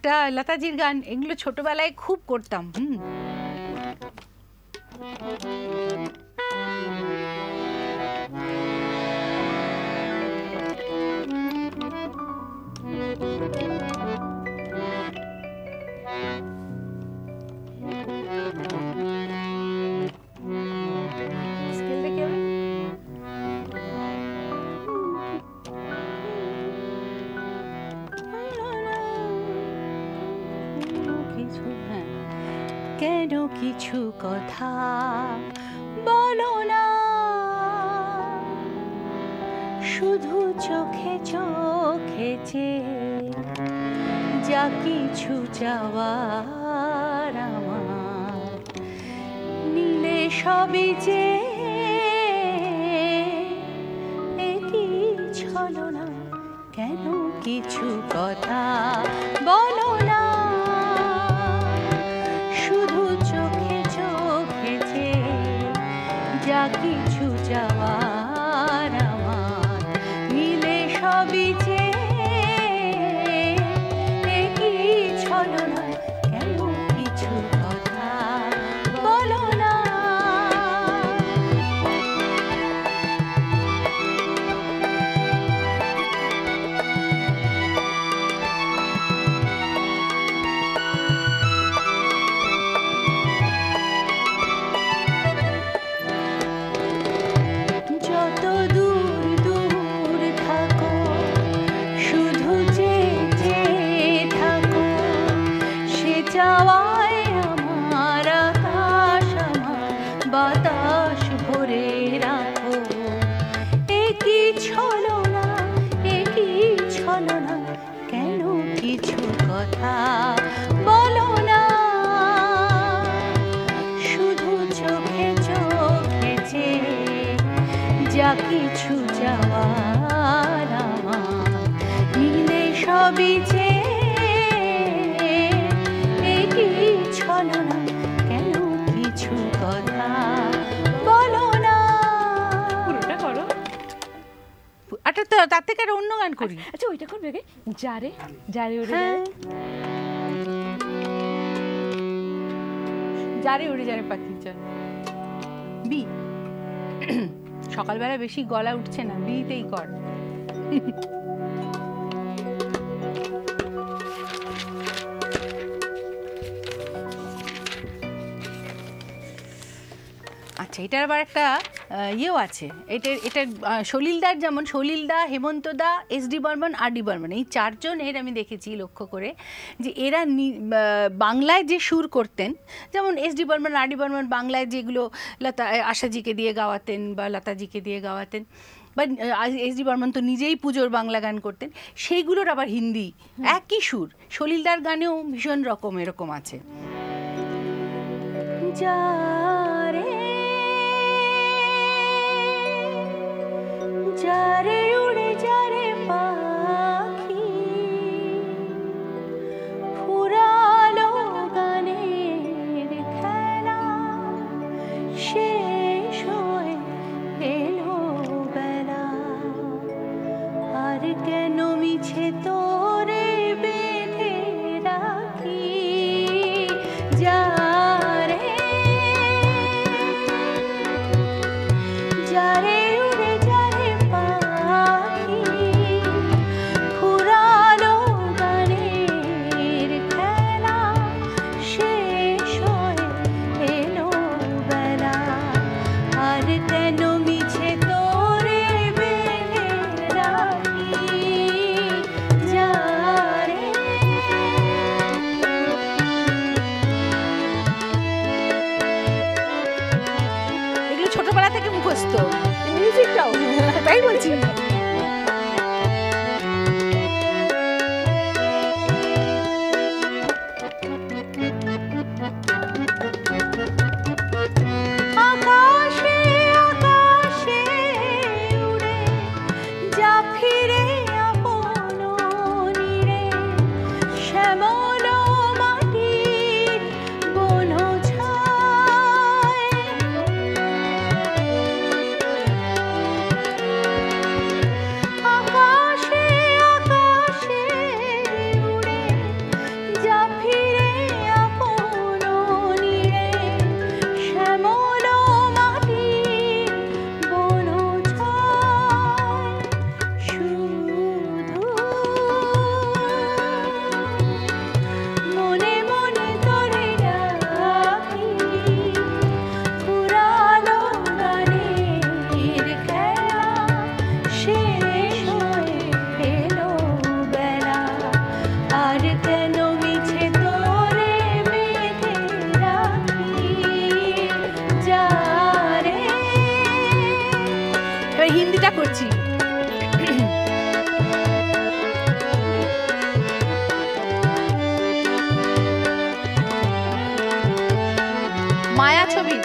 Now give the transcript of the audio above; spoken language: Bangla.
একটা লতাজির গান, এগুলো ছোটবেলায় খুব করতাম। কেন কিছু কথা বলো না, শুধু চোখে চোখে যা কিছু চাওয়ার আমার নিলে সবই যে একই ছলনা। কেন কিছু কথা বলো না, শুধু চোখে চোখে যা কিছু চাওয়ার আমার মিলে সবই যে একই ছলনা। কেন কিছু কথা বলো না। বাতাস ভরে রাখো একই ছলনা, একই ছলনা। কেন কিছু কথা বলো না, শুধু চোখে চোখে যা কিছু যাওয়ার আমার মিলে সবই যে একই ছলনা। কেন কিছু কথা বলো না। পুরোটা করো। আচ্ছা, তার থেকে একটা অন্য গান করি। আচ্ছা, ওইটা করবে আগে। যারে যারে উড়ে যারে উড়ে যারে পাখি চল। বি সকালবেলা বেশি গলা উঠছে না, বিতেই কর। আচ্ছা, এটার আবার একটা ইয়েও আছে। এটার সলিলদার, যেমন সলিলদা, হেমন্তদা, এস.ডি. বর্মন, আর.ডি. বর্মন, এই চারজনের আমি দেখেছি লক্ষ্য করে যে এরা বাংলায় যে সুর করতেন, যেমন এস.ডি. বর্মন, আর.ডি. বর্মন বাংলায় যেগুলো আশাজিকে দিয়ে গাওয়াতেন বা লতাজিকে দিয়ে গাওয়াতেন, বা এস.ডি. বর্মন তো নিজেই পুজোর বাংলা গান করতেন, সেইগুলোর আবার হিন্দি একই সুর। সলিলদার গানেও ভীষণ রকম এরকম আছে। যারে উড়ে যারে পাখি ফুরালো গানের খেলা, শেষ হয়ে এলো বেলা, আর কেন মিছে তোরে বেঁধে রাখি। যারে যারে ছোটবেলা থেকে মুখস্থ মিউজিকটাও, তাই বলছি। এবার হিন্দিটা করছি। মায়া ছবি